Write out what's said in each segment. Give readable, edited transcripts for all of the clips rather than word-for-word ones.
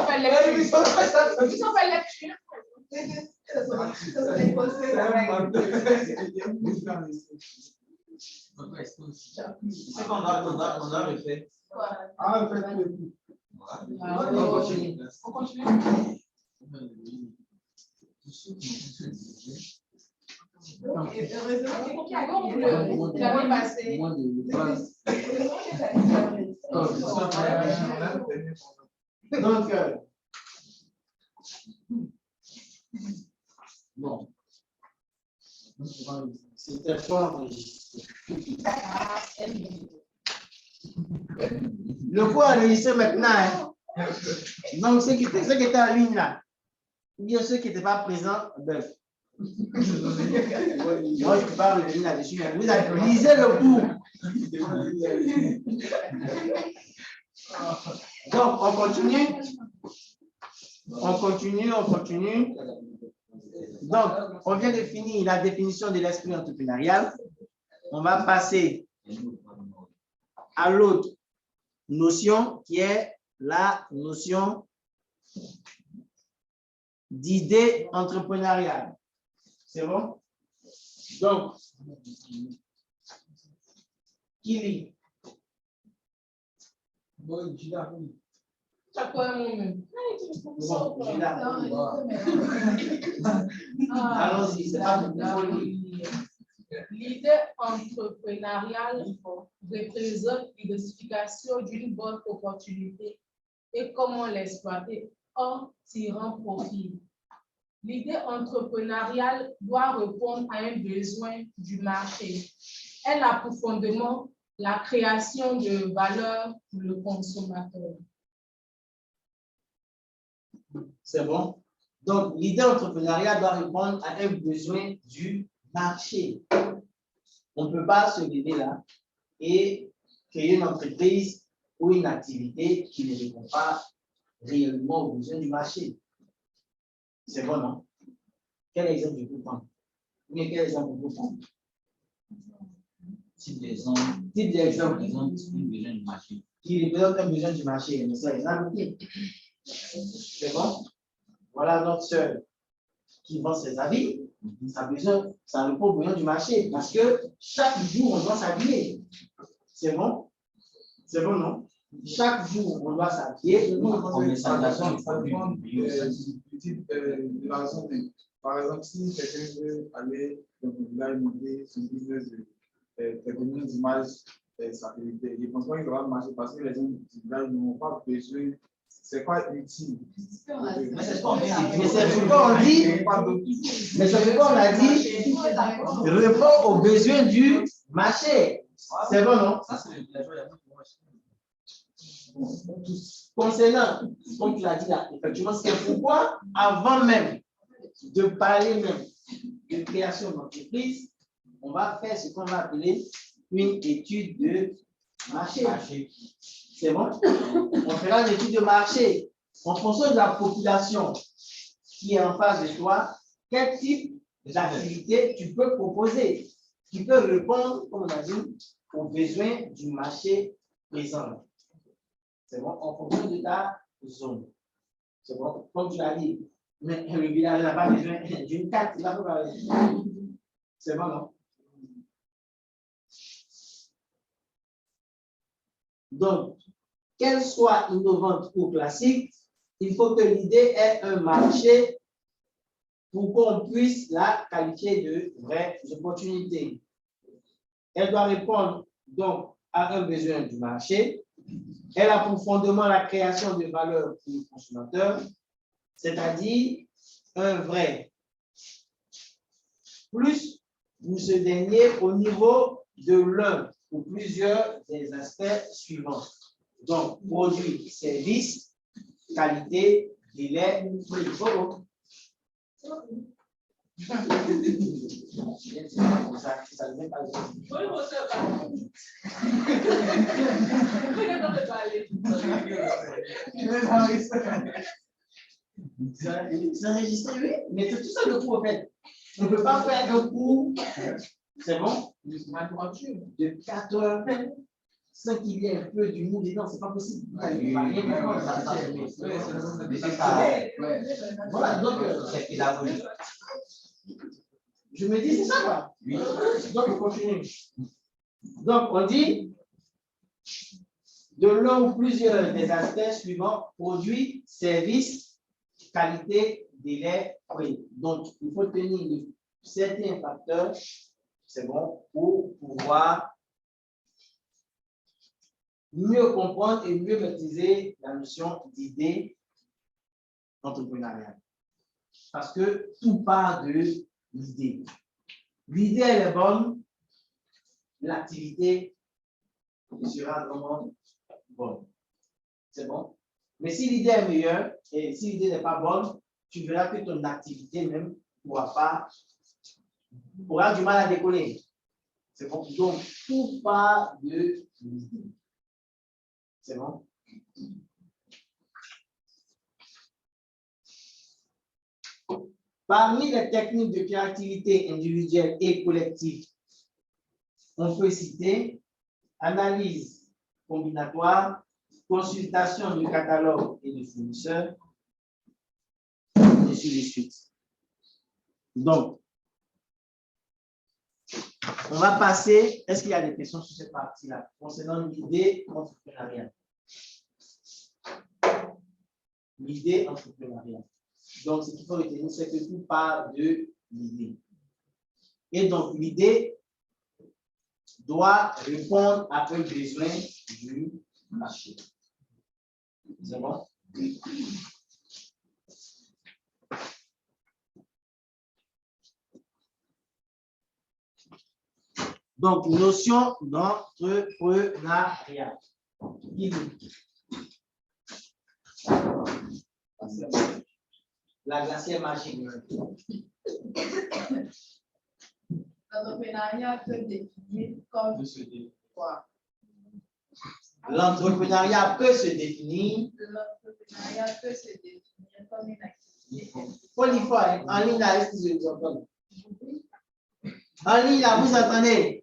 fait lecture. Ils ont fait lecture. C'est qu'on a refait. Ah, on fait tout. On continue. L'année passée. Donc, bon, c'était pas enregistré. Le cours enregistré maintenant. Donc, ceux qui étaient en ligne là, ou bien ceux qui n'étaient pas présents, ben, moi, je ne peux pas revenir là-dessus. Vous lisez le cours. Donc, on continue. On continue. Donc, on vient de finir la définition de l'esprit entrepreneurial. On va passer à l'autre notion qui est la notion d'idée entrepreneuriale. C'est bon? Donc, qui lit? Allons-y, c'est pas tout. L'idée entrepreneuriale représente l'identification d'une bonne opportunité et comment l'exploiter en tirant profit. L'idée entrepreneuriale doit répondre à un besoin du marché. Elle a pour fondement la création de valeur pour le consommateur. C'est bon? Donc, l'idée entrepreneuriale doit répondre à un besoin du marché. On ne peut pas se lever là et créer une entreprise ou une activité qui ne répond pas réellement aux besoins du marché. C'est bon, non? Quel exemple je peux prendre? Mais quel exemple je peux prendre? Type d'exemple. Type d'exemple. Besoin du marché. Qui représente un besoin du marché. Mais c'est exemple. C'est bon? Voilà notre sœur qui vend ses habits. Ça répond aux besoins du marché parce que chaque jour, on doit s'habiller. C'est bon? C'est bon, non? Chaque jour, on doit s'habiller. Par exemple, si quelqu'un veut aller dans un village monter son business de technologie d'image satellitaire, je ne pense pas qu'il va marcher parce que les gens du village n'ont pas besoin. C'est pas utile. Mais c'est ce qu'on vient. Mais c'est ce qu'on dit. Mais c'est ce qu'on a dit. Répond aux besoins du marché. C'est bon, non? Ça, c'est la joie. Concernant, comme tu l'as dit là, effectivement, c'est pourquoi, avant même de parler même de création d'entreprise, on va faire ce qu'on va appeler une étude de marché. C'est bon? On fera une étude de marché en fonction de la population qui est en face de toi. Quel type d'activité tu peux proposer qui peut répondre, comme on a dit, aux besoins du marché présent. C'est bon? En fonction de ta zone. C'est bon? Comme tu l'as dit, mais le village n'a pas besoin d'une carte. C'est bon, non? Donc, qu'elle soit innovante ou classique, il faut que l'idée ait un marché pour qu'on puisse la qualifier de vraie opportunité. Elle doit répondre donc à un besoin du marché. Elle a pour fondement la création de valeur pour le consommateur, c'est-à-dire un vrai plus pour ce dernier au niveau de l'un ou plusieurs des aspects suivants. Donc, produit, service, qualité, délai, prix. C'est enregistré, oui, mais c'est tout ça le cours en fait. On ne peut pas faire un cours, c'est bon, de 4 heures sans qu'il y ait un peu d'humour dedans, c'est pas possible. C'est ça. Voilà, donc, C'est pédagogique. je me dis, c'est ça, quoi. Oui. Donc, on continue. Donc, on dit, de l'un ou plusieurs des aspects suivants, produit, service, qualité, délai, prix. Donc, il faut tenir certains facteurs, c'est bon, pour pouvoir mieux comprendre et mieux maîtriser la notion d'idée entrepreneuriale. Parce que tout part de l'idée. L'idée, elle est bonne, l'activité sera vraiment bonne. C'est bon? Mais si l'idée est meilleure et si l'idée n'est pas bonne, tu verras que ton activité même aura du mal à décoller. C'est bon? Donc, tout part de l'idée. C'est bon? Parmi les techniques de créativité individuelle et collective, on peut citer analyse combinatoire, consultation du catalogue et du fournisseur, et ainsi de suite. Donc, on va passer. Est-ce qu'il y a des questions sur cette partie-là concernant l'idée entrepreneuriale? L'idée entrepreneuriale. Donc, ce qu'il faut retenir, c'est que tout part de l'idée. Et donc, l'idée doit répondre à un besoin du marché. C'est bon? Donc, notion d'entrepreneuriat. La glacière magique. L'entrepreneuriat peut définir comme quoi? L'entrepreneuriat peut se définir. L'entrepreneuriat peut se définir comme une activité. Polyphone, en ligne là, est-ce que vous entendez? En ligne là, vous entendez?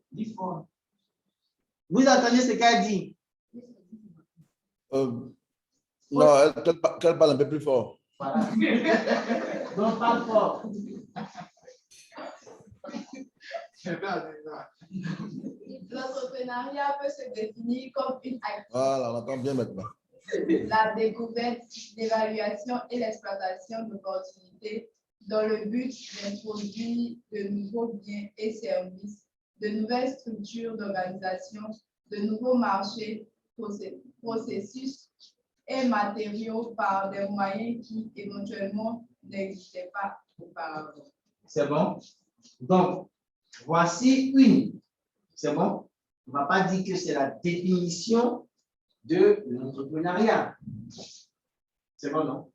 Vous entendez ce qu'elle dit? Non, qu'elle parle un peu plus fort. Voilà. Donc, parle fort. L'entrepreneuriat peut se définir comme une activité. Voilà, on entend bien maintenant. La découverte, l'évaluation et l'exploitation d'opportunités dans le but d'introduire de nouveaux biens et services, de nouvelles structures d'organisation, de nouveaux marchés, processus et matériaux par des moyens qui éventuellement n'existaient pas auparavant. C'est bon? Donc, voici une. C'est bon? On ne va pas dire que c'est la définition de l'entrepreneuriat. C'est bon, non?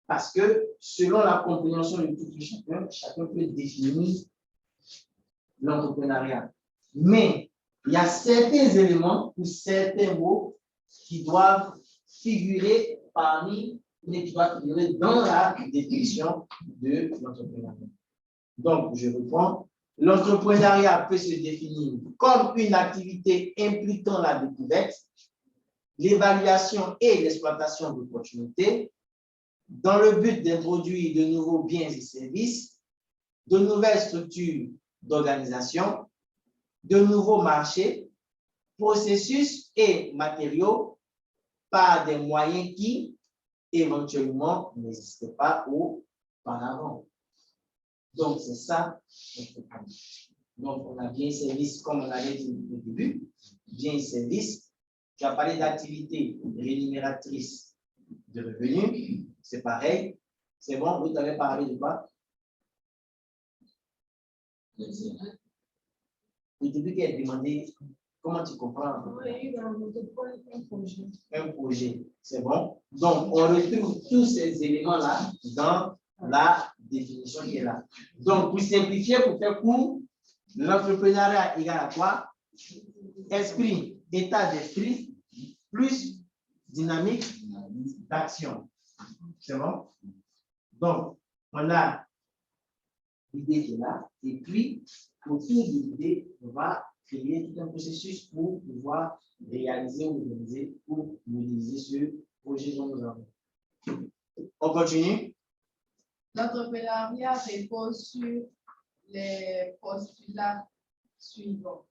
Parce que selon la compréhension de tout chacun, chacun peut définir l'entrepreneuriat. Mais il y a certains éléments ou certains mots qui doivent figurer dans la définition de l'entrepreneuriat. Donc, je reprends. L'entrepreneuriat peut se définir comme une activité impliquant la découverte, l'évaluation et l'exploitation d'opportunités dans le but d'introduire de nouveaux biens et services, de nouvelles structures d'organisation, de nouveaux marchés, processus et matériaux par des moyens qui, éventuellement, n'existaient pas auparavant. Donc, c'est ça. Donc, on a bien service, comme on l'avait dit au début, bien service. Tu as parlé d'activité rémunératrice de revenus, c'est pareil. C'est bon, vous avez parlé de quoi? Au début, qu'elle a demandé comment tu comprends un projet. C'est bon. Donc, on retrouve tous ces éléments-là dans la définition qui est là. Donc, pour simplifier, pour faire court, l'entrepreneuriat égale à quoi? Esprit, état d'esprit, plus dynamique d'action. C'est bon? Donc, on a l'idée qui est là, et puis, autour de l'idée, on va créer tout un processus pour pouvoir réaliser ou organiser pour modéliser ce projet dont nous avons. On continue. L'entrepreneuriat repose sur les postulats suivants.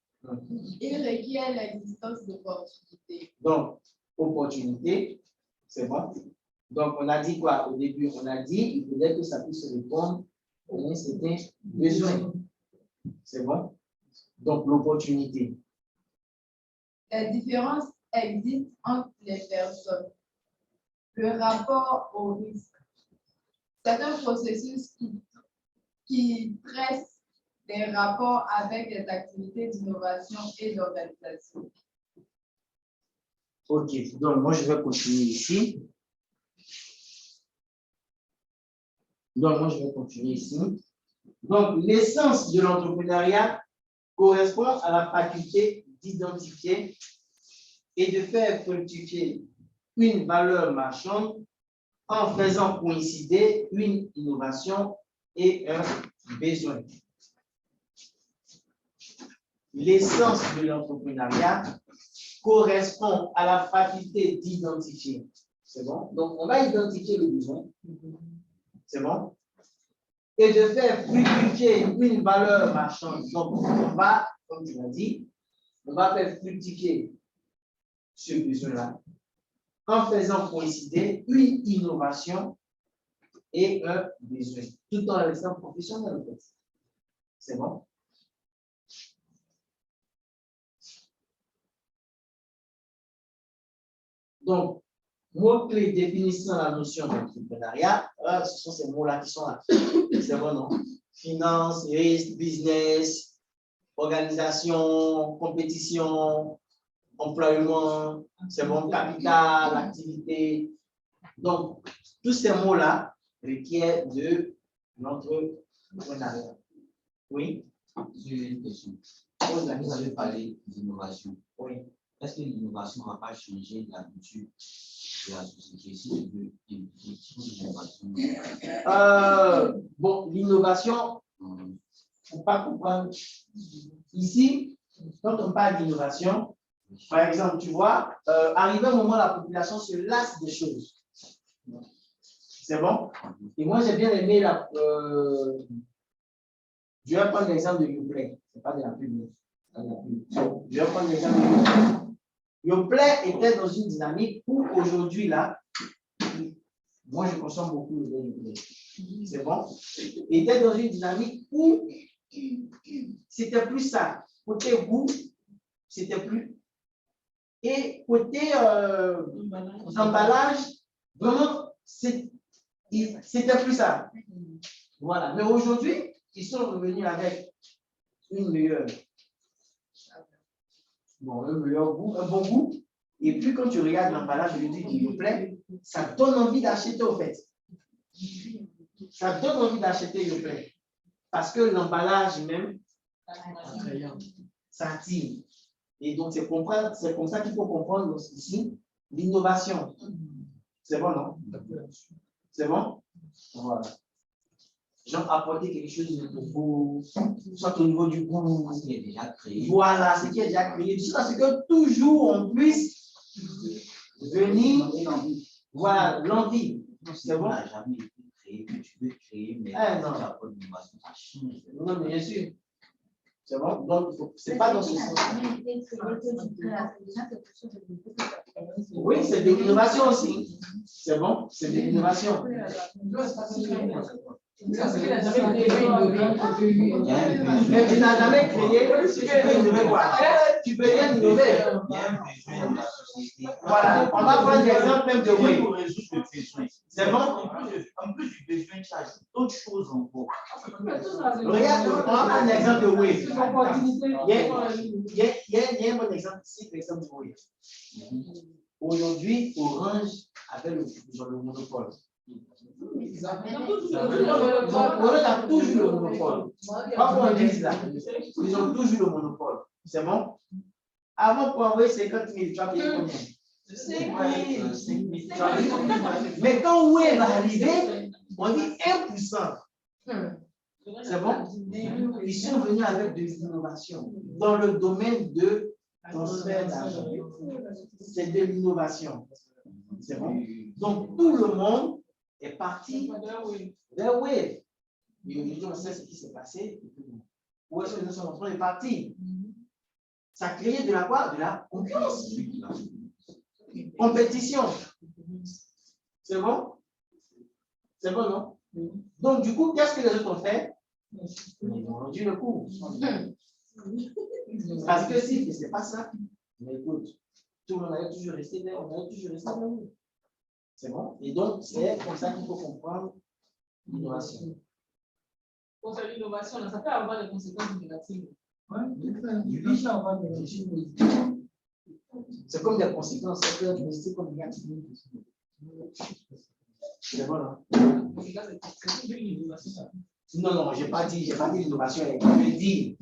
Il requiert l'existence d'opportunités. Donc, opportunité, c'est bon. Donc, on a dit quoi au début? On a dit qu'il faudrait que ça puisse répondre à un certain besoin. C'est bon? Donc, l'opportunité. Les différences existent entre les personnes. Le rapport au risque. C'est un processus qui tresse des rapports avec les activités d'innovation et d'organisation. OK. Donc, moi, je vais continuer ici. Donc, l'essence de l'entrepreneuriat correspond à la faculté d'identifier et de faire fructifier une valeur marchande en faisant coïncider une innovation et un besoin. L'essence de l'entrepreneuriat correspond à la faculté d'identifier. C'est bon? Donc, on va identifier le besoin. C'est bon? Et de faire fructifier une valeur marchande. Donc, on va, comme tu l'as dit, on va faire fructifier ce besoin-là en faisant coïncider une innovation et un besoin, tout en restant professionnel en fait. C'est bon? Donc, mots-clés définissant la notion d'entrepreneuriat, ce sont ces mots-là qui sont là. C'est bon, non? Finance, risque, business, organisation, compétition, employement, c'est bon, capital, activité. Donc, tous ces mots-là requièrent de l'entrepreneuriat. Oui? J'ai une question. Pose la Vous question. avez parlé d'innovation. Oui. Est-ce que l'innovation ne va pas changer l'habitude de la société si tu veux impliquer l'innovation? Bon, l'innovation, il ne faut pas comprendre. Ici, quand on parle d'innovation, par exemple, tu vois, arrivé un moment, la population se lasse des choses. C'est bon? Et moi, j'ai bien aimé la. Je vais prendre l'exemple de Yoplait. Ce n'est pas de la pub. Je vais prendre l'exemple de Yoplait. Yoplait était dans une dynamique où aujourd'hui, là, moi, je consomme beaucoup de Yoplait. C'est bon? Il était dans une dynamique où c'était plus ça. Côté goût, c'était plus. Et côté emballage, vraiment, c'était plus ça. Voilà. Mais aujourd'hui, ils sont revenus avec une meilleure. Bon, un meilleur goût, un bon goût. Et puis, quand tu regardes l'emballage aujourd'hui du Yoplait, ça donne envie d'acheter au fait. Ça donne envie d'acheter Yoplait. Parce que l'emballage même, ça attire. Et donc, c'est comme ça qu'il faut comprendre ici l'innovation. C'est bon, non? C'est bon? Voilà. Genre apporter quelque chose de nouveau, soit au niveau du goût. Ce qui est déjà créé. Voilà, ce qui est déjà créé. Tout ça, c'est que toujours on puisse venir. Voilà, l'envie. C'est bon? Ça n'a jamais été créé, que tu veux créer, mais non. tu apportes l'innovation, ça change. Non, mais bien sûr. C'est bon? Donc, c'est pas dans ce sens. Oui, c'est de l'innovation aussi. C'est bon? C'est de l'innovation. Mais tu n'as jamais créé, tu peux innover quoi? Tu peux rien innover. Voilà, on va prendre l'exemple même de Wave. Pour résoudre le besoin. C'est bon? En plus du besoin, tu ajoutes d'autres choses encore. Regarde, on va prendre un exemple de Wave. Il y a un bon exemple ici, l'exemple de Wave. Aujourd'hui, Orange avait le monopole. Orange a toujours le monopole. Pas pour dire là. Ils ont toujours le monopole. C'est bon? Avant pour envoyer 50 000, tu as payé combien? 5 000. Mais quand Wave va arriver, on dit 1%. C'est bon? Ils sont venus avec de l'innovation dans le domaine de transfert d'argent. C'est de l'innovation. C'est bon? Donc, tout le monde est parti vers Wave. Et aujourd'hui, on sait ce qui s'est passé. Où est-ce que nous sommes en train de partir? Ça crée de la quoi? De la concurrence. Compétition. C'est bon? C'est bon, non? Donc, du coup, qu'est-ce que les autres ont fait? Ils ont rendu le coup. Parce que si ce n'est pas ça, mais écoute, tout le monde allait toujours rester là, on allait toujours rester là. C'est bon? Et donc, c'est comme ça qu'il faut comprendre l'innovation. Pour faire l'innovation, ça peut avoir des conséquences négatives. C'est comme des conséquences, ça peut être positif comme négatif. C'est bon, hein? Non, je n'ai pas dit l'innovation. Je dis,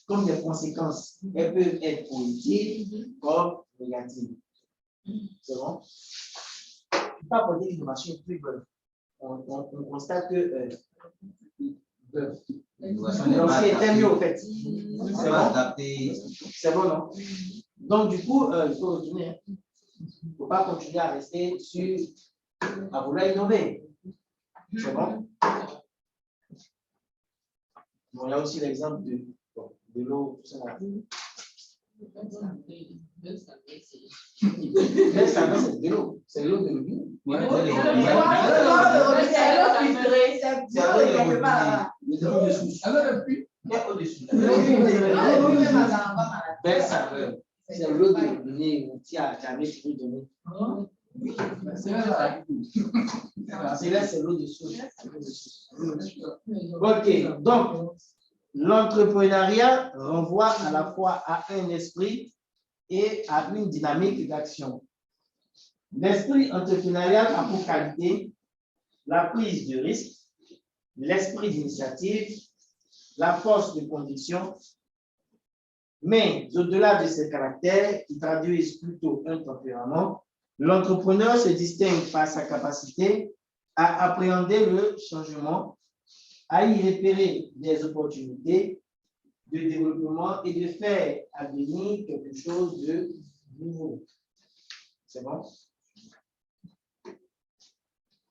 comme des conséquences, elles peuvent être positives comme négatives. C'est bon? Je ne peux pas apporter l'innovation plus bonne. On constate que l'ancien était mieux, au fait. C'est bon? C'est bon, non? Donc, du coup, il faut retourner. Hein. Il ne faut pas continuer à rester à vouloir innover. C'est bon? Bon, il y a aussi l'exemple de l'eau, tout ça. C'est de l'eau. C'est l'eau de l'eau. C'est l'eau de donner ou qui a jamais pu donner. C'est l'eau de source. Ok, donc l'entrepreneuriat renvoie à la fois à un esprit et à une dynamique d'action. L'esprit entrepreneurial a pour qualité la prise de risque, l'esprit d'initiative, la force de conviction, mais au-delà de ces caractères qui traduisent plutôt un tempérament, l'entrepreneur se distingue par sa capacité à appréhender le changement, à y repérer des opportunités de développement et de faire advenir quelque chose de nouveau. C'est bon?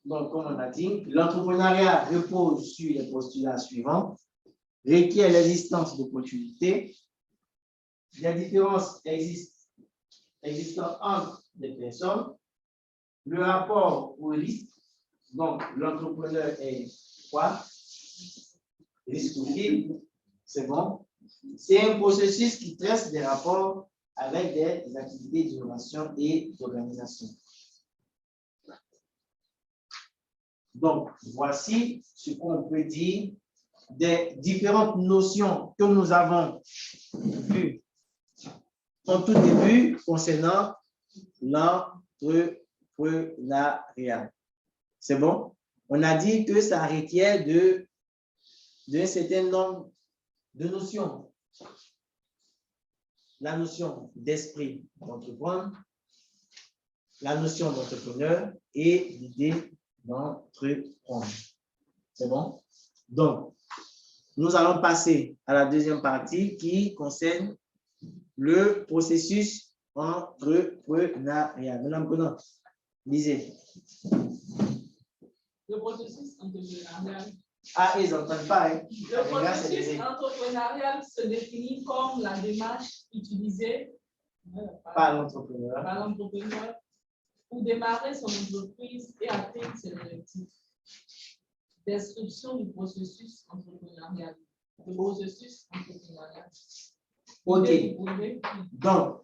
Donc, comme on a dit, l'entrepreneuriat repose sur les postulats suivants, requiert l'existence d'opportunités, des différences existant entre les personnes, le rapport au risque, donc l'entrepreneur est quoi? Risque-libre, c'est bon. C'est un processus qui trace des rapports avec des activités d'innovation et d'organisation. Donc, voici ce qu'on peut dire des différentes notions que nous avons vues en tout début concernant l'entrepreneuriat. C'est bon? On a dit que ça requiert d'un certain nombre de notions. La notion d'esprit d'entreprendre, la notion d'entrepreneur et l'idée d'entreprendre. C'est bon? Donc, nous allons passer à la deuxième partie qui concerne le processus entrepreneurial. Madame Conan, lisez. Le processus entrepreneurial. Ah, ils n'entendent pas. Hein? Le processus entrepreneurial se définit comme la démarche utilisée par l'entrepreneur pour démarrer son entreprise et atteindre ses objectifs. Description du processus entrepreneurial. Le processus entrepreneurial. OK. Donc,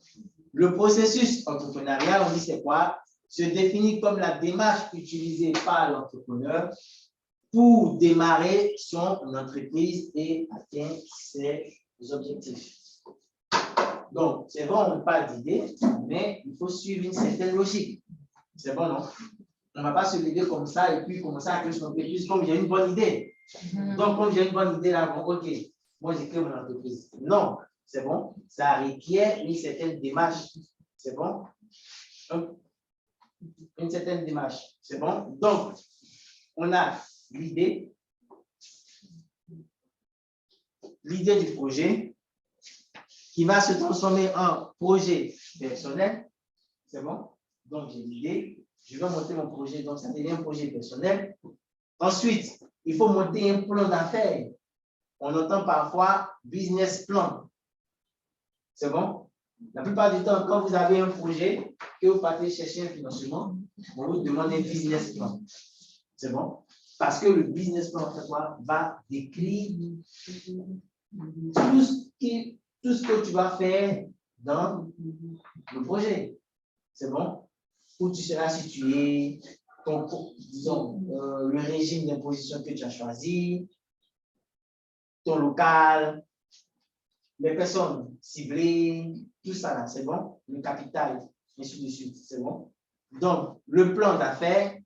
le processus entrepreneurial, on dit c'est quoi? Se définit comme la démarche utilisée par l'entrepreneur pour démarrer son entreprise et atteindre ses objectifs. Donc, c'est bon, on n'a pas d'idée, mais il faut suivre une certaine logique. C'est bon, non? On ne va pas se lever comme ça et puis commencer à créer son entreprise comme j'ai une bonne idée. Donc, comme j'ai une bonne idée là, bon, OK, moi j'ai créé mon entreprise. Non, c'est bon, ça requiert une certaine démarche. C'est bon? Une certaine démarche. C'est bon? Donc, on a l'idée du projet qui va se transformer en projet personnel. C'est bon? Donc, j'ai l'idée. Je vais monter mon projet. Donc, ça devient un projet personnel. Ensuite, il faut monter un plan d'affaires. On entend parfois business plan. C'est bon? La plupart du temps, quand vous avez un projet, que vous partez chercher un financement, on vous demande un business plan. C'est bon? Parce que le business plan, en fait, va décrire tout ce que tu vas faire dans le projet. C'est bon? Où tu seras situé, disons, le régime d'imposition que tu as choisi, ton local, les personnes ciblées, tout ça là, c'est bon? Le capital, ainsi de suite, c'est bon? Donc, le plan d'affaires,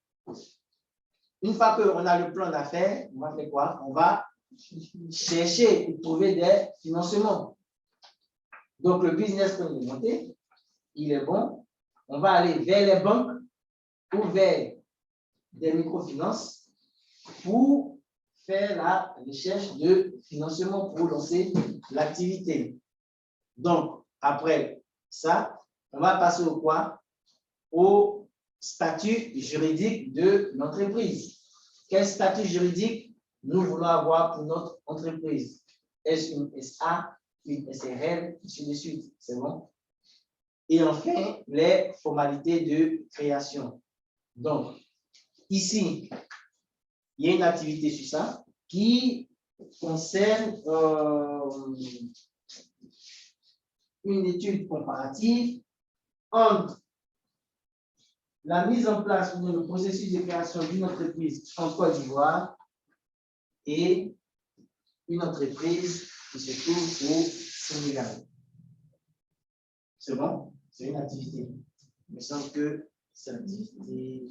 une fois qu'on a le plan d'affaires, on va faire quoi? On va chercher et trouver des financements. Donc, le business plan est monté, il est bon. On va aller vers les banques ou vers des microfinances pour faire la recherche de financement pour lancer l'activité. Donc, après ça, on va passer au quoi? Au statut juridique de l'entreprise. Quel statut juridique nous voulons avoir pour notre entreprise? Est-ce une SA, une SRL, ainsi de suite? C'est bon? Et enfin, les formalités de création. Donc, ici, il y a une activité sur ça qui concerne une étude comparative entre la mise en place ou le processus de création d'une entreprise en Côte d'Ivoire et une entreprise qui se trouve au Sénégal. C'est bon? C'est une activité. Il me semble que c'est l'activité.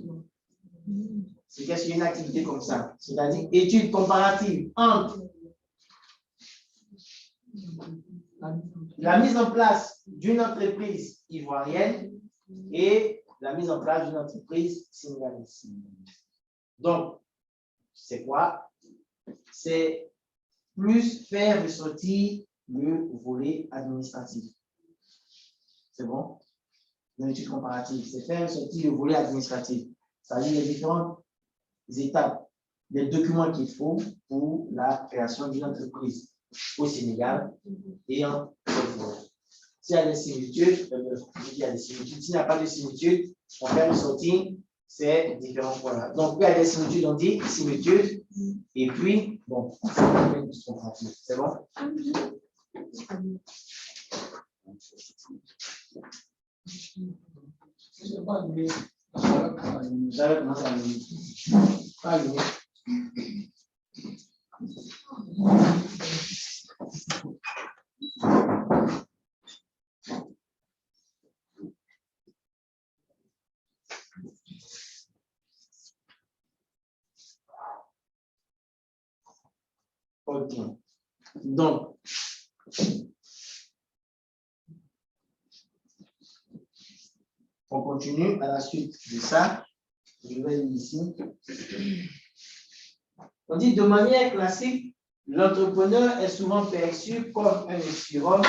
C'est qu'est-ce qu'une activité comme ça? C'est-à-dire étude comparative entre la mise en place d'une entreprise ivoirienne et la mise en place d'une entreprise sénégalaise. Donc, c'est quoi? C'est plus faire ressortir le volet administratif. C'est bon? Une étude comparative, c'est faire ressortir le volet administratif. C'est-à-dire les différentes étapes, les documents qu'il faut pour la création d'une entreprise au Sénégal et en Côte d'Ivoire. S'il y a des similitudes, il y a des similitudes. S'il n'y a pas de similitudes, on fait ressortir ces différents points-là. Donc, il y a des similitudes, on dit similitudes, et puis, bon, c'est bon? J'avais commencé à le pas allumé. Ok. Donc, on continue à la suite de ça. Je vais ici. On dit de manière classique, l'entrepreneur est souvent perçu comme un surhomme,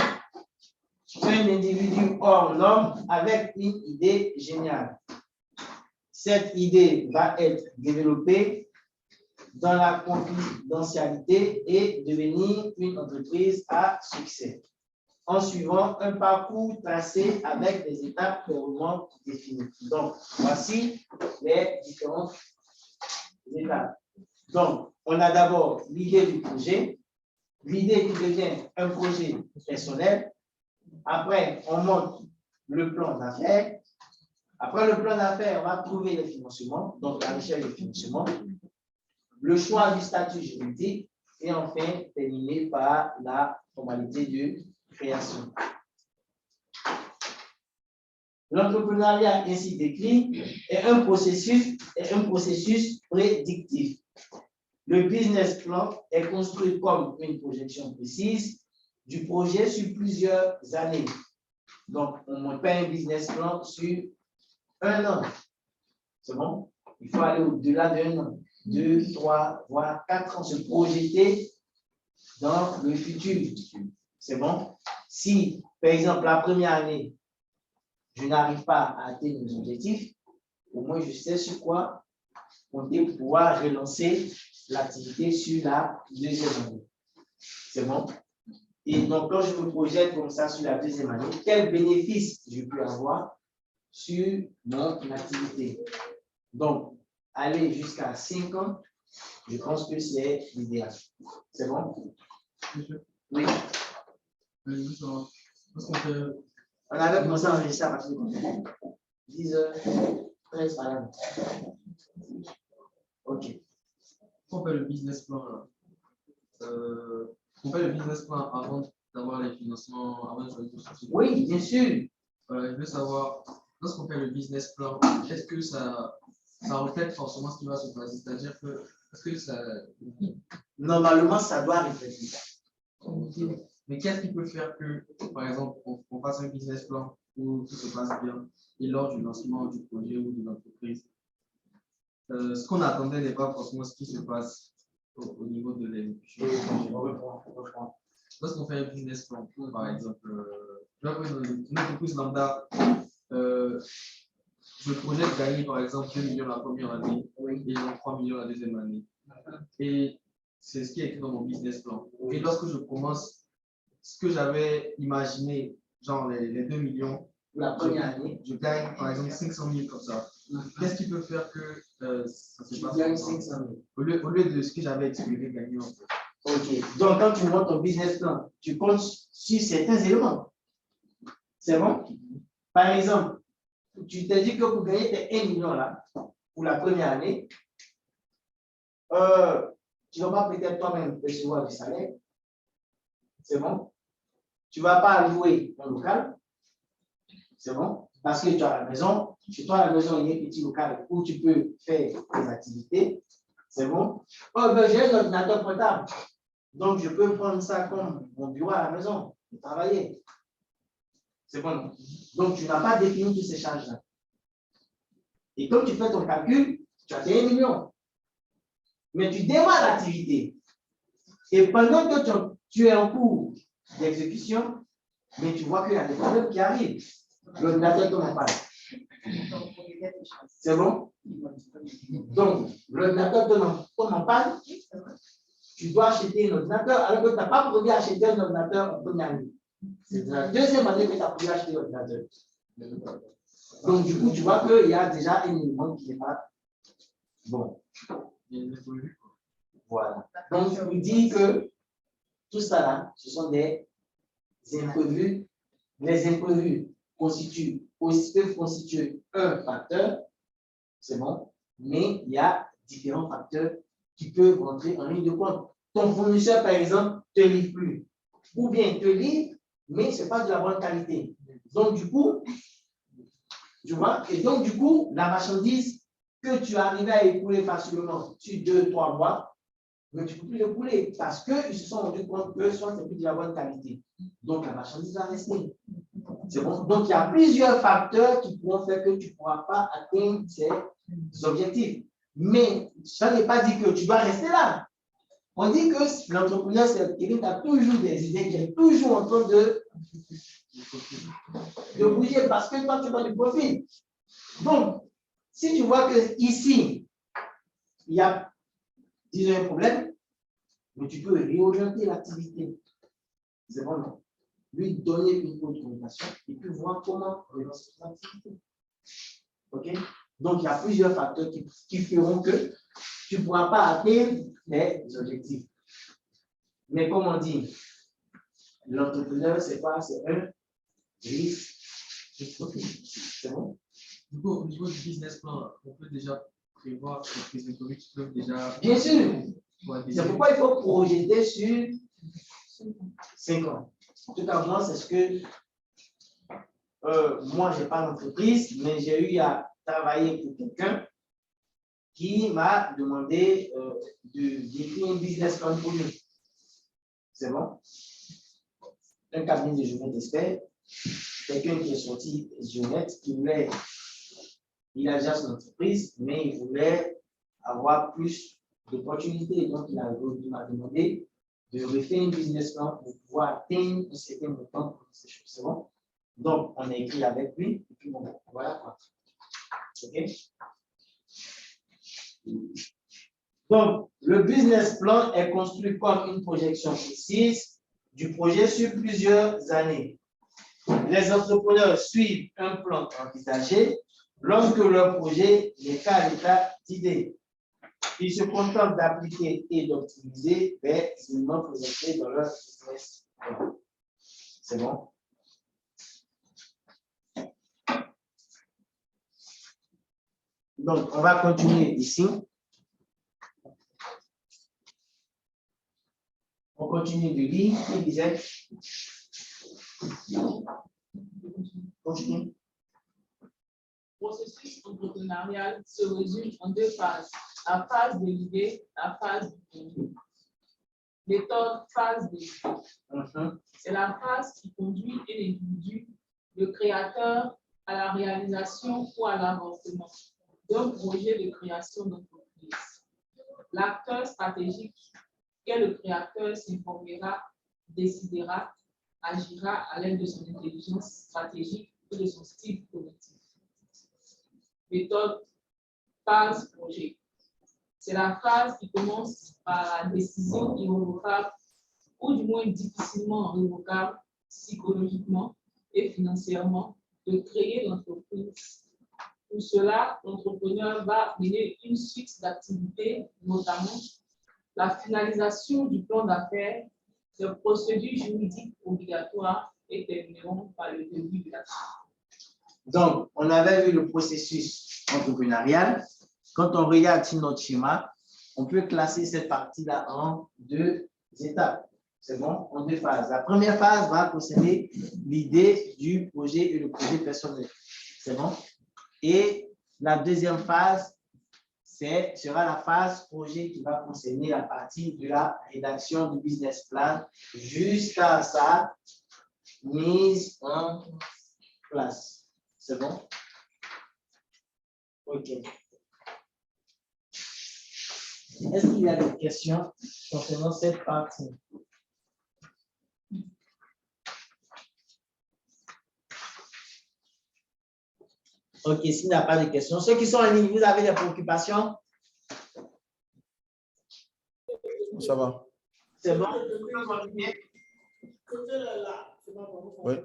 un individu hors norme avec une idée géniale. Cette idée va être développée dans la confidentialité et devenir une entreprise à succès, en suivant un parcours tracé avec des étapes clairement définies. Donc, voici les différentes étapes. Donc, on a d'abord l'idée du projet, l'idée qui devient un projet personnel. Après, on monte le plan d'affaires. Après le plan d'affaires, on va trouver les financements, donc la recherche de financement, le choix du statut juridique et enfin terminer par la formalité de création. L'entrepreneuriat ainsi décrit est un processus prédictif. Le business plan est construit comme une projection précise du projet sur plusieurs années. Donc, on ne monte pas un business plan sur un an. C'est bon? Il faut aller au-delà d'un an, 2, 3, voire 4 ans, se projeter dans le futur. C'est bon? Si, par exemple, la première année, je n'arrive pas à atteindre mes objectifs, au moins je sais sur quoi compter pour pouvoir relancer l'activité sur la deuxième année. C'est bon? Et donc, quand je me projette comme ça sur la deuxième année, quel bénéfice je peux avoir sur mon activité? Donc, aller jusqu'à 5 ans, je pense que c'est l'idéal. C'est bon? Oui. On avait commencé à enregistrer à partir de 10h13 par là. Ok. On fait le business plan là. On fait le business plan avant d'avoir les financements, avant de choisir le société. Oui, bien sûr. Je veux savoir, lorsqu'on fait le business plan, est-ce que ça reflète forcément ce qui va se passer? C'est-à-dire que, est-ce que ça. Normalement, ça doit refléter. Mais qu'est-ce qui peut faire que, par exemple, on fasse un business plan où tout se passe bien et lors du lancement du projet ou de l'entreprise, ce qu'on attendait n'est pas forcément ce qui se passe au niveau de l'exécution. Lorsqu'on fait un business plan, par exemple, je vais prendre une entreprise lambda, je projette gagner par exemple 2 millions la première année et 3 millions la deuxième année. Et c'est ce qui est écrit dans mon business plan. Et lorsque je commence, ce que j'avais imaginé, genre les 2 millions, La première année, je gagne par exemple 500 000 comme ça. Qu'est-ce qui peut faire que ça se tu passe gagnes comme ça? 500 000. Au lieu de ce que j'avais exprimé gagner en fait. Ok. Donc, quand tu montes ton business plan, tu comptes sur certains éléments. C'est bon? Par exemple, tu t'es dit que pour gagner tes 1 million là, pour la première année, tu ne vas pas peut-être toi-même recevoir du salaire. C'est bon? Tu ne vas pas louer ton local. C'est bon? Parce que tu as la maison. Chez toi, à la maison, il y a un petit local où tu peux faire tes activités. C'est bon? Oh, ben, j'ai un ordinateur portable. Donc, je peux prendre ça comme mon bureau à la maison et travailler. C'est bon? Donc, tu n'as pas défini toutes ces charges-là. Et comme tu fais ton calcul, tu as tes 1 million. Mais tu démarres l'activité. Et pendant que tu es en cours d'exécution, mais tu vois qu'il y a des problèmes qui arrivent. L'ordinateur tombe en panne. C'est bon? Donc, l'ordinateur tombe en panne. Tu dois acheter un ordinateur alors que tu n'as pas prévu acheter un ordinateur en première année. C'est la deuxième année que tu as prévu acheter l'ordinateur. Donc, du coup, tu vois qu'il y a déjà un élément qui n'est pas bon. Voilà. Donc, je vous dis que tout ça là, ce sont des imprévus. Les imprévus peuvent constituer un facteur, c'est bon, mais il y a différents facteurs qui peuvent rentrer en ligne de compte. Ton fournisseur, par exemple, te livre plus. Ou bien te livre, mais ce n'est pas de la bonne qualité. Donc, du coup, tu vois, et donc, du coup, la marchandise que tu arrives à écouler facilement sur 2-3 mois, mais tu ne peux plus l'écouler parce qu'ils se sont rendus compte que soit c'est plus de la bonne qualité. Donc, la marchandise va rester. C'est bon. Donc, il y a plusieurs facteurs qui pourront faire que tu ne pourras pas atteindre ces objectifs. Mais ça n'est pas dit que tu dois rester là. On dit que l'entrepreneur, c'est quelqu'un qui a toujours des idées, qui est toujours en train de bouger parce que toi, tu vois du profit. Donc, si tu vois qu'ici, il y a, disons, un problème, mais tu peux réorienter l'activité. C'est bon, non? Lui donner une autre communication et puis voir comment relancer son activité. OK? Donc, il y a plusieurs facteurs qui feront que tu ne pourras pas atteindre les objectifs. Mais comme on dit, l'entrepreneur, c'est quoi? C'est un risque. C'est bon? Du coup, au niveau du business plan, on peut déjà prévoir que les économies peuvent déjà. Bien sûr. C'est pourquoi il faut projeter sur 5 ans. Tout à l'heure, c'est ce que moi, je n'ai pas d'entreprise, mais j'ai eu à travailler pour quelqu'un qui m'a demandé d'écrire un business plan pour lui. C'est bon? Un cabinet de Genève d'experts, quelqu'un qui est sorti de Genève, il a déjà son entreprise, mais il voulait avoir plus d'opportunités. Donc, il m'a demandé de refaire un business plan pour pouvoir atteindre un certain montant pour ces choses. C'est bon? Donc, on a écrit avec lui, et puis bon, voilà quoi. OK? Donc, le business plan est construit comme une projection précise du projet sur plusieurs années. Les entrepreneurs suivent un plan envisagé lorsque leur projet n'est qu'à l'état d'idée. Ils se contentent d'appliquer et d'optimiser les éléments présentés dans leur business plan. C'est bon? Donc, on va continuer ici. On continue de lire. Il disait. Continue. Le processus entrepreneurial se résume en deux phases. La phase de l'idée, la phase du projet. Méthode phase de l'idée. C'est la phase qui conduit un individu, le créateur, à la réalisation ou à l'avortement d'un projet de création d'entreprise. L'acteur stratégique qu'est le créateur s'informera, décidera, agira à l'aide de son intelligence stratégique et de son style cognitif. Méthode phase projet. C'est la phase qui commence par la décision irrévocable ou du moins difficilement révocable psychologiquement et financièrement de créer l'entreprise. Pour cela, l'entrepreneur va mener une suite d'activités, notamment la finalisation du plan d'affaires, les procédures juridiques obligatoires et termineront par le début de l'action. Donc, on avait vu le processus entrepreneurial. Quand on regarde sur notre schéma, on peut classer cette partie-là en deux étapes. C'est bon? En deux phases. La première phase va concerner l'idée du projet et le projet personnel. C'est bon? Et la deuxième phase, sera la phase projet qui va concerner la partie de la rédaction du business plan jusqu'à sa mise en place. C'est bon? OK. Est-ce qu'il y a des questions concernant cette partie? OK, s'il n'y a pas de questions. Ceux qui sont en ligne, vous avez des préoccupations? Ça va. C'est bon? Oui.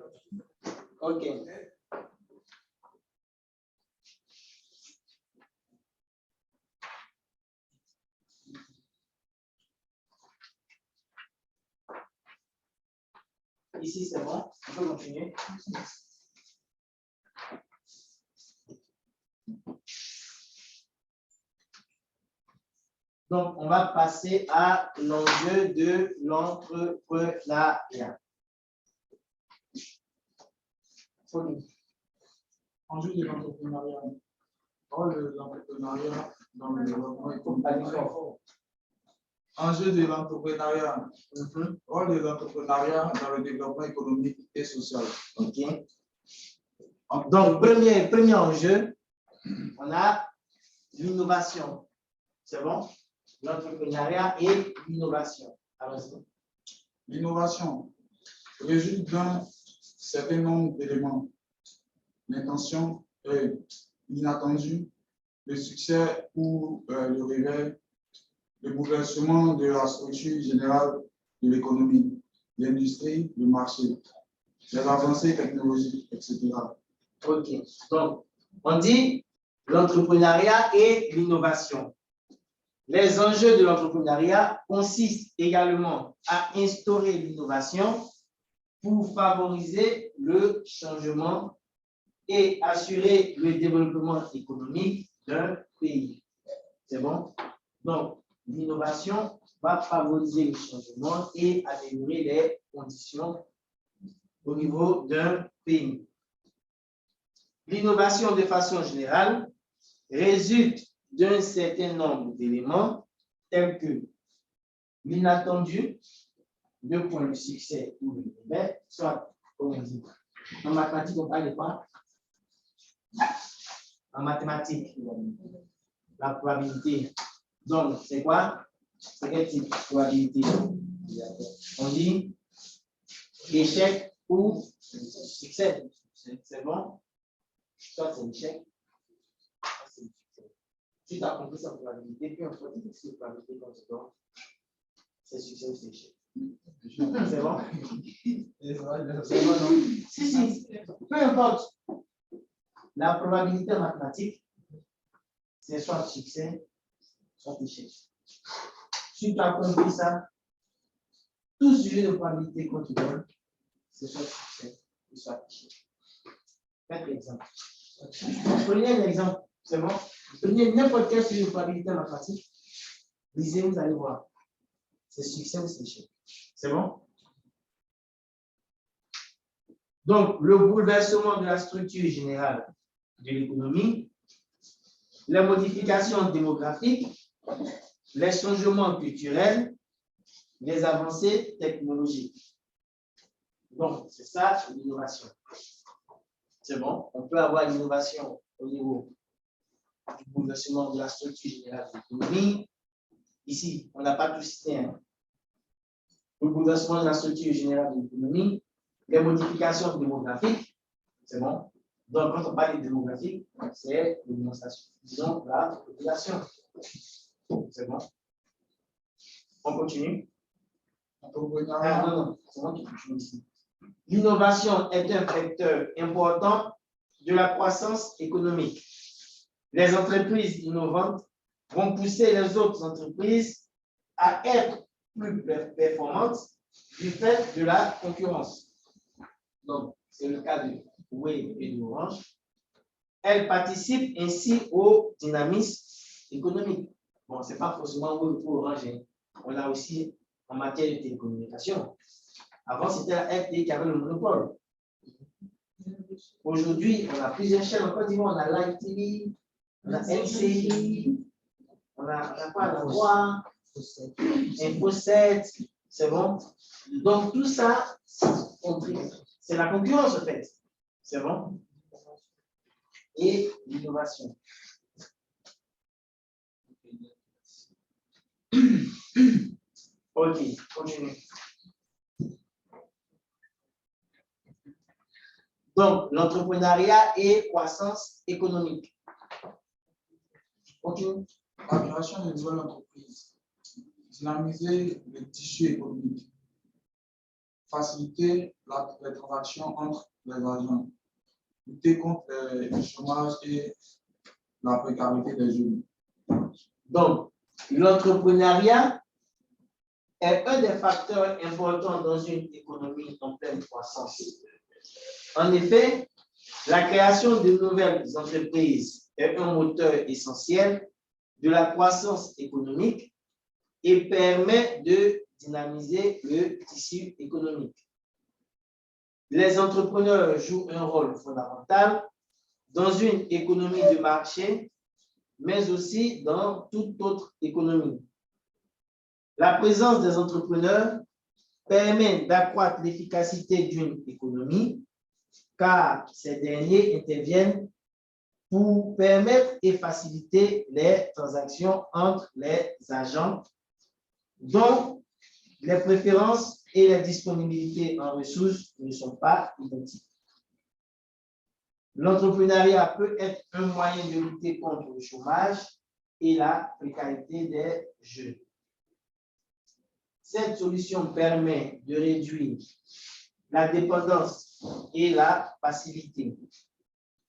OK. Ici, c'est bon? On peut continuer? Donc, on va passer à l'enjeu de l'entrepreneuriat. Enjeu de l'entrepreneuriat. Rôle de l'entrepreneuriat dans le développement économique. Enjeu de l'entrepreneuriat. Rôle de l'entrepreneuriat dans le développement économique et social. OK. Donc, premier enjeu, on a l'innovation. C'est bon? L'entrepreneuriat et l'innovation. Allons-y. L'innovation résulte d'un certain nombre d'éléments. L'intention est inattendue, le succès ou le réveil, le bouleversement de la structure générale de l'économie, l'industrie, le marché, les avancées technologiques, etc. OK. Donc, on dit l'entrepreneuriat et l'innovation. Les enjeux de l'entrepreneuriat consistent également à instaurer l'innovation pour favoriser le changement et assurer le développement économique d'un pays. C'est bon? Donc, l'innovation va favoriser le changement et améliorer les conditions au niveau d'un pays. L'innovation, de façon générale, résulte d'un certain nombre d'éléments tels que l'inattendu, le point de succès ou le réveil, soit, comme on dit, en mathématiques, on parle de quoi? En mathématiques, la probabilité. Donc, c'est quoi? C'est quel type de probabilité? On dit échec ou succès. C'est bon? Soit c'est échec, soit c'est succès. Si tu as compris sa probabilité, puis on peut dire que c'est probabilité qu'on se donne, c'est succès ou c'est échec. C'est bon? C'est bon, non? Si. Peu importe. La probabilité mathématique, c'est soit succès, soit échec. Si tu as compris ça, tout sujet de probabilité qu'on te donne, c'est soit succès ou soit échec. Faites l'exemple. Prenez un exemple, c'est bon? Prenez n'importe quel sujet de probabilité mathématique, lisez, vous allez voir. C'est succès ou c'est échec. C'est bon? Donc, le bouleversement de la structure générale de l'économie, les modifications démographiques, les changements culturels, les avancées technologiques. Donc, c'est ça l'innovation. C'est bon? On peut avoir l'innovation au niveau du bouleversement de la structure générale de l'économie. Ici, on n'a pas tout cité. Hein? Le bouleversement de la structure générale de l'économie, les modifications démographiques, c'est bon? Donc, quand on parle de démographie, c'est l'augmentation. Disons la population. C'est bon? On continue? Non, c'est moi qui continue ici. L'innovation est un facteur important de la croissance économique. Les entreprises innovantes vont pousser les autres entreprises à être plus performantes du fait de la concurrence. Donc, c'est le cas de Wave et d'Orange. Elles participent ainsi au dynamisme économique. Bon, ce n'est pas forcément Wave ou Orange. On a aussi en matière de télécommunication. Avant, c'était la RT qui avait le monopole. Aujourd'hui, on a plusieurs chaînes en Côte d'Ivoire. On a Live TV, on a LCI, on a quoi? La Voix, Info 7, c'est bon? Donc, tout ça, c'est la concurrence, en fait. C'est bon? Et l'innovation. Ok, continue. Donc, l'entrepreneuriat et croissance économique. Continue. La création de nouvelles entreprises, dynamiser le tissu économique, faciliter les transactions entre les agents, lutter contre le chômage et la précarité des jeunes. Donc, l'entrepreneuriat est un des facteurs importants dans une économie en pleine croissance. En effet, la création de nouvelles entreprises est un moteur essentiel de la croissance économique et permet de dynamiser le tissu économique. Les entrepreneurs jouent un rôle fondamental dans une économie de marché, mais aussi dans toute autre économie. La présence des entrepreneurs permet d'accroître l'efficacité d'une économie, car ces derniers interviennent pour permettre et faciliter les transactions entre les agents dont les préférences et les disponibilités en ressources ne sont pas identiques. L'entrepreneuriat peut être un moyen de lutter contre le chômage et la précarité des jeunes. Cette solution permet de réduire la dépendance et la passivité.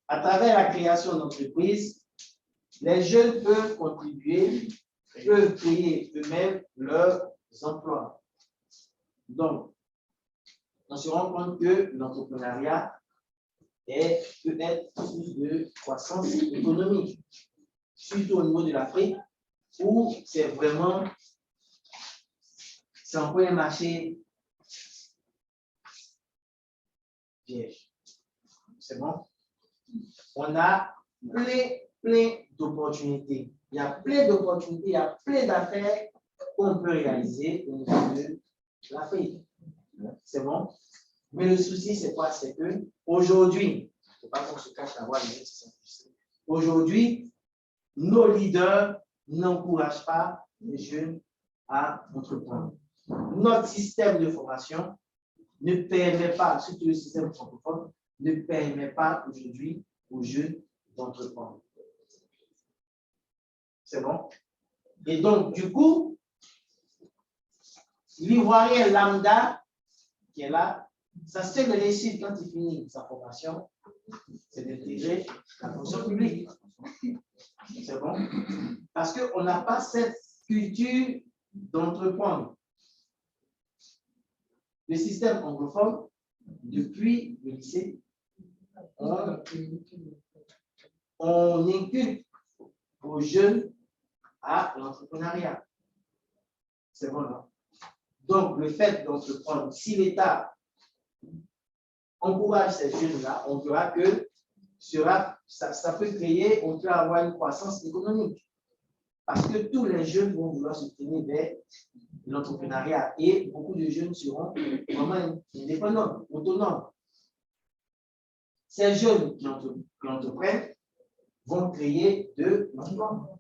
À travers la création d'entreprises, les jeunes peuvent contribuer, peuvent créer eux-mêmes leurs emplois. Donc, on se rend compte que l'entrepreneuriat peut être source de croissance économique, surtout au niveau de l'Afrique, où c'est vraiment, c'est encore un marché piège. C'est bon? On a plein d'opportunités. Il y a plein d'opportunités, il y a plein d'affaires qu'on peut réaliser au niveau de l'Afrique. C'est bon? Mais le souci, c'est quoi? C'est que aujourd'hui, il ne faut pas qu'on se cache la voie, aujourd'hui, nos leaders n'encouragent pas les jeunes à entreprendre. notre système de formation ne permet pas, surtout le système francophone, ne permet pas aujourd'hui aux jeunes d'entreprendre. C'est bon? Et donc, du coup, l'Ivoirien lambda qui est là, sa seule réussite quand il finit sa formation, c'est d'intégrer la fonction publique. C'est bon? Parce qu'on n'a pas cette culture d'entreprendre. Le système anglophone, depuis le lycée, on inculque aux jeunes à l'entrepreneuriat. C'est bon, non? Donc, le fait d'entreprendre, si l'État encourage ces jeunes-là, on verra que ça peut créer, on peut avoir une croissance économique. Parce que tous les jeunes vont vouloir se tourner vers l'entrepreneuriat et beaucoup de jeunes seront vraiment indépendants, autonomes. Ces jeunes qui entreprennent vont créer de l'emploi.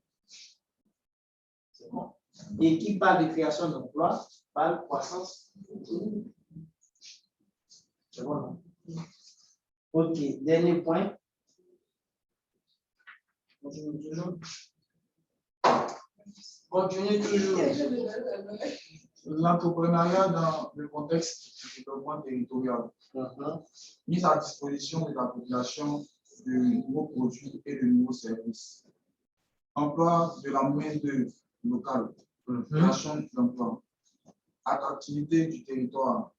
C'est bon. Et qui parle de création d'emploi, parle de croissance économique. C'est bon, non? Ok, dernier point. Continue toujours. Continue toujours. L'entrepreneuriat dans le contexte du développement territorial. Mise à disposition de la population de nouveaux produits et de nouveaux services. Emploi de la main-d'œuvre locale. Création d'emplois. Attractivité du territoire.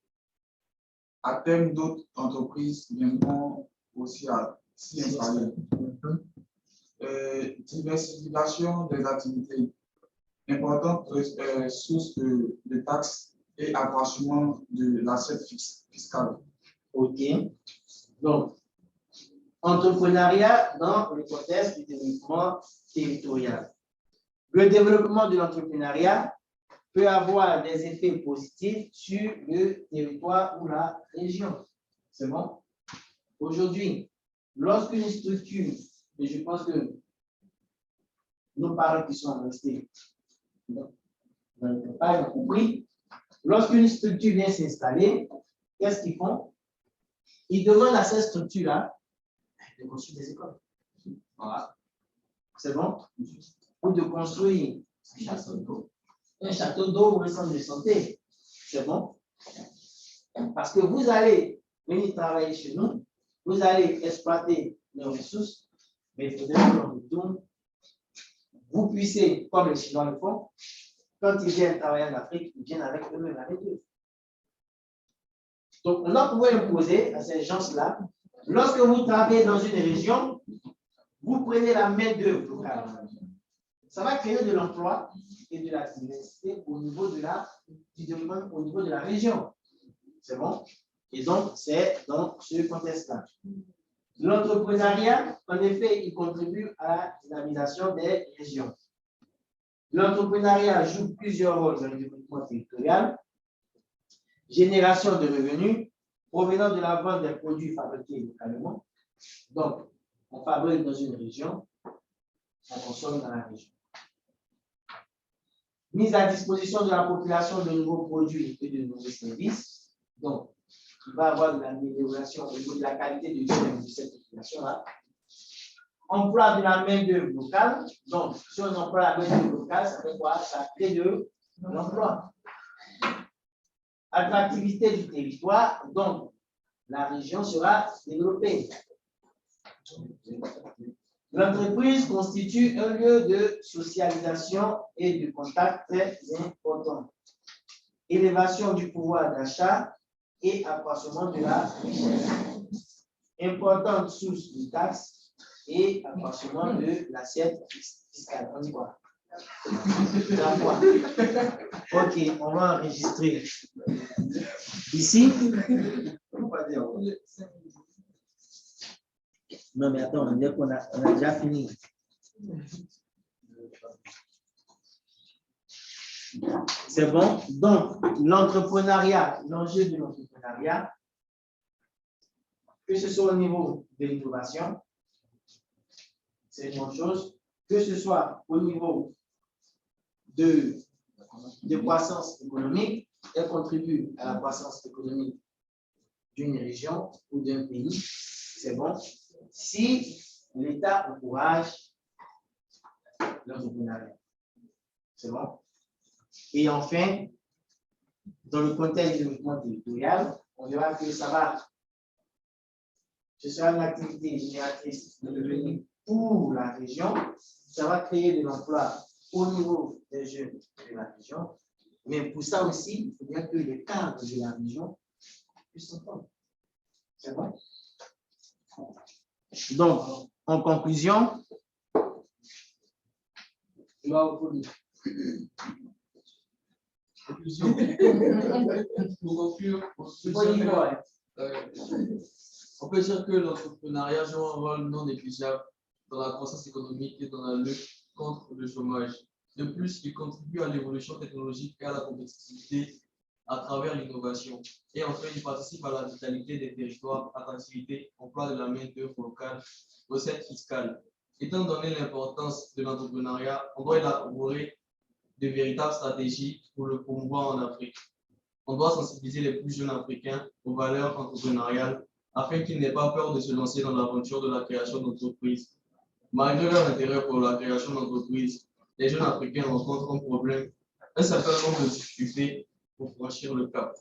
À terme, d'autres entreprises viendront aussi à s'y installer. Diversification des activités. Importante source de taxes et accroissement de l'assiette fiscale. OK. Donc, entrepreneuriat dans le contexte du développement territorial. Le développement de l'entrepreneuriat peut avoir des effets positifs sur le territoire ou la région. C'est bon? Aujourd'hui, lorsqu'une structure, et je pense que nos parents qui sont restés dans le campagne ont compris, lorsqu'une structure vient s'installer, qu'est-ce qu'ils font? Ils demandent à cette structure-là de construire des écoles. Voilà. C'est bon? Ou de construire un château d'eau ou un centre de santé. C'est bon? Parce que vous allez venir travailler chez nous, vous allez exploiter nos ressources, mais il faudrait que l'on retourne. Vous puissiez, comme les Chinois le font, quand ils viennent travailler en Afrique, ils viennent avec eux-mêmes, avec eux. Donc, on a pouvoir imposer à ces gens-là, lorsque vous travaillez dans une région, vous prenez la main-d'œuvre locale. Ça va créer de l'emploi et de la diversité au niveau de du développement, au niveau de la région. C'est bon? Et donc, c'est dans ce contexte-là. L'entrepreneuriat, en effet, il contribue à la dynamisation des régions. L'entrepreneuriat joue plusieurs rôles dans le développement territorial. Génération de revenus provenant de la vente des produits fabriqués localement. Donc, on fabrique dans une région, on consomme dans la région. Mise à disposition de la population de nouveaux produits et de nouveaux services. Donc, il va y avoir de l'amélioration au niveau de la qualité de vie de cette population-là. Emploi de la main-d'œuvre locale. Donc, si on emploie la main-d'œuvre locale, ça fait quoi? Ça crée de l'emploi. Attractivité du territoire. Donc, la région sera développée. L'entreprise constitue un lieu de socialisation et de contact très important. Élévation du pouvoir d'achat et accroissement de la richesse. Importante source de taxes et accroissement de l'assiette fiscale. On dit quoi? Ok, on va enregistrer. Ici. Non, mais attends, on dit qu'on a déjà fini. C'est bon? Donc, l'entrepreneuriat, l'enjeu de l'entrepreneuriat, que ce soit au niveau de l'innovation, c'est une bonne chose, que ce soit au niveau de croissance économique, elle contribue à la croissance économique d'une région ou d'un pays, c'est bon. Si l'État encourage l'entrepreneuriat, c'est bon. Et enfin, dans le contexte du développement territorial, on verra que ça va. Ce sera une activité génératrice de revenus pour la région. Ça va créer de l'emploi au niveau des jeunes de la région. Mais pour ça aussi, il faut bien que les cadres de la région puissent s'entendre. C'est bon? Donc, en conclusion, Pour conclure, on peut dire que l'entrepreneuriat joue un rôle non négligeable dans la croissance économique et dans la lutte contre le chômage. De plus, il contribue à l'évolution technologique et à la compétitivité à travers l'innovation. Et enfin, il participe à la vitalité des territoires, attractivité, emploi de la main-d'œuvre locale, recettes fiscales. Étant donné l'importance de l'entrepreneuriat, on doit élaborer de véritables stratégies pour le promouvoir en Afrique. On doit sensibiliser les plus jeunes Africains aux valeurs entrepreneuriales afin qu'ils n'aient pas peur de se lancer dans l'aventure de la création d'entreprises. Malgré leur intérêt pour la création d'entreprises, les jeunes Africains rencontrent un certain nombre de difficultés pour franchir le cap.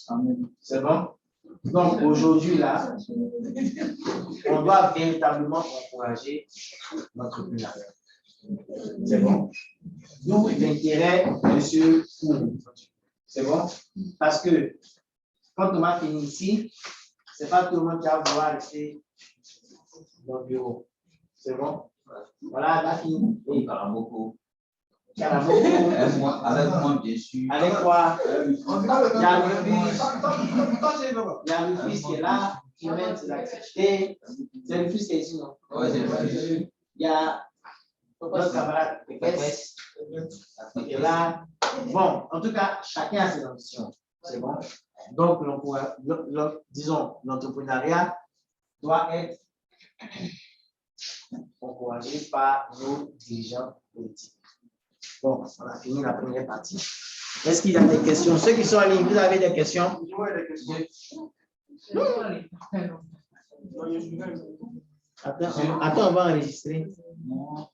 Amen. C'est bon? Donc aujourd'hui, là, on doit véritablement encourager l'entrepreneuriat. C'est bon? D'où l'intérêt de ce cours. C'est bon? Parce que quand on va finir ici, ce n'est pas tout le monde qui va vouloir rester dans le bureau. C'est bon? Voilà, la fini. Oui, Karamoko. Karamoko. Avec moi, bien sûr. Avec quoi? Il y a le fils qui est là, qui mène ses activités. C'est le fils qui est ici, non? Oui, c'est vrai. Il y a notre camarade Pépès qui est là. Bon, en tout cas, chacun a ses ambitions. C'est bon? Donc, disons, l'entrepreneuriat doit être encouragé par nos dirigeants politiques. Bon, on a fini la première partie. Est-ce qu'il y a des questions? Ceux qui sont en ligne, vous avez des questions? Attends, on va enregistrer. Non.